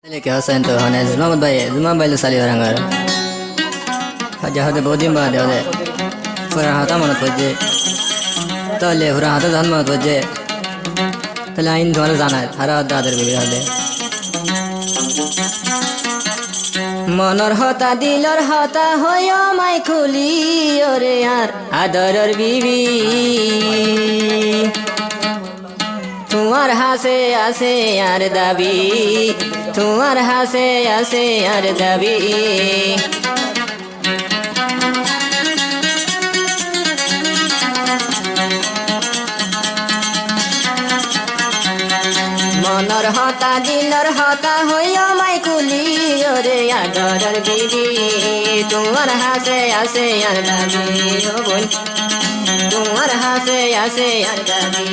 लेके हसन तो हने जुमा भाई साली वरंगर हजा हदे बोदिम बा दे हदे फुरा हाता मन तोजे तो ले फुरा हाता जान मन तोजे तो लाइन धोने जाना है हरा दादर भी हदे मनर हता दिलर हता होयो माई खुली ओरे यार आदरर बीबी তোমার হাসে আসে আর দাবি তোমার হাসে আসে আর দাবি মনর হতা দিলর হতা হইও মাই কুলি ওরে আদরর বিবি তোমার হাসে আসে আর দাবি ও বোন তোমার হাসে আসে আর দাবি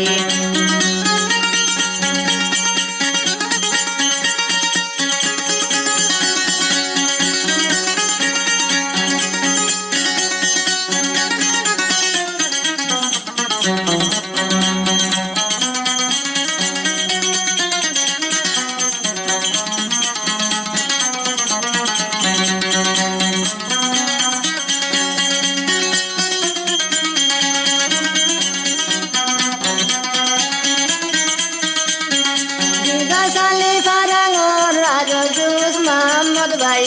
भाई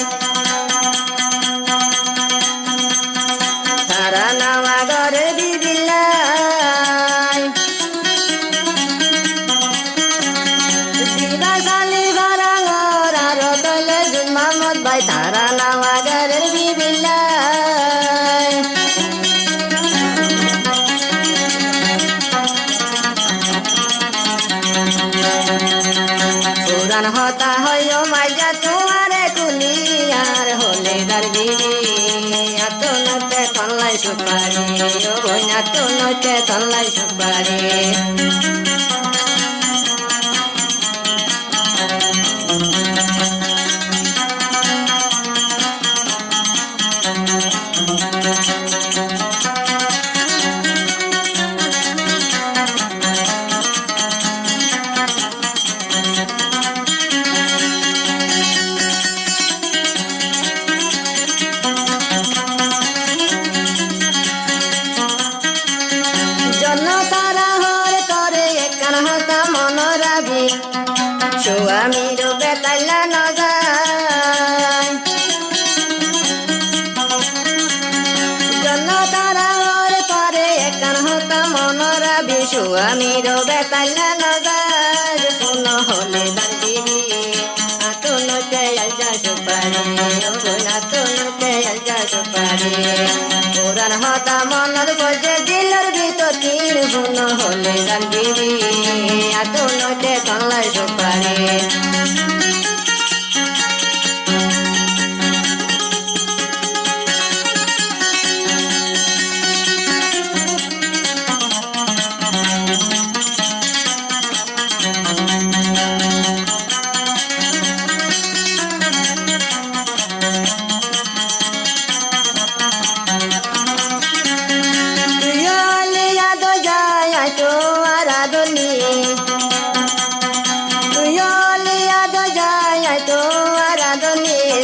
तारा नावा गरे बिबिलाई दिदा साली बारांगर आरो तले जुन मोहम्मद भाई तारा नावा गरे बिबिलाई पुरान होता हो माइजा तुम्हारे कुलियार होले दरबिनी आतो नते तल्लाई सुपारी ओ बोइना तो नते तल्लाई सुपारी स्वामी रो बेतला न जाय जन्न तारा और पारे एकन होता मनरा भी स्वामी रो बेतला न जाय सुन होले दंदीनी आतो नते अलजा सुपारी ओ आतो नते अलजा सुपारी पुरान होता मनर बजे दिलर भीतर तीर सुन होले दंदीनी आतो नते तल्लाई सुपारी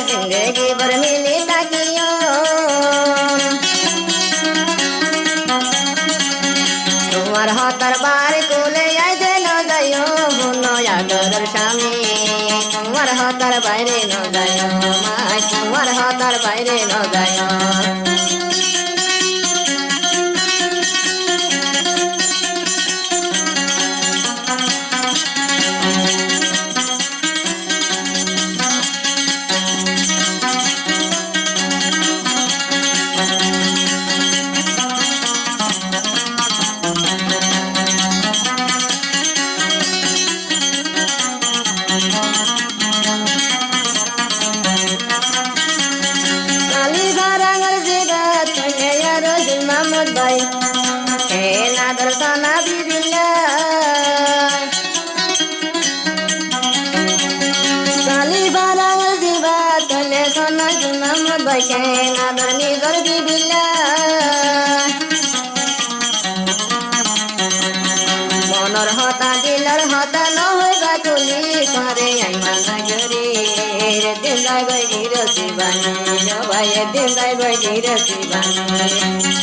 जिंदगी भर मिली ताकियो तुम्हार हाथर बार कोले आय दे न जायो बुनो यादर स्वामी तुम्हार हाथर बाहरे न जायो माय तुम्हार हाथर बाहरे न जायो मोहम्मद भाई ना दर्शना बिबिला साली बारांगल जीवा तले सोना जुन मोहम्मद भाई ना दरनी कर बिबिला मनर हता दिलर हता न होइबा कुली करे आई माना गरी যাইব গিরসি বানি ভাই একদিন যাইব গিরসি বানি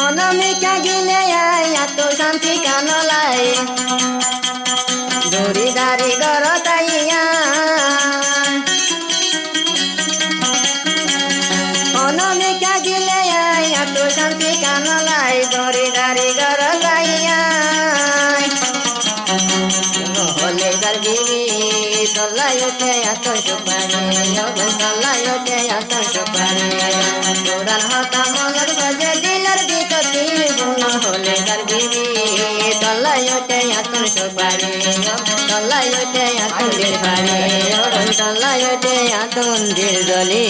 অনামিকা গিলে এত শান্তি কানলাই দড়ি দাড়ি গর তাইয়া অনামিকা গিলে এত শান্তি কানলাই দড়ি দাড়ি গর তাইয়া হলে তার বিবি তলাই ওঠে এত সুপারি তলাই ওঠে এত সুপারি উড়ান হতা মনের বাজে দিলার বিকতি গুণ হলে তার বিবি তলাই ওঠে এত সুপারি তলাই ওঠে এত দিল পারি তলাই ওঠে এত দিল জলি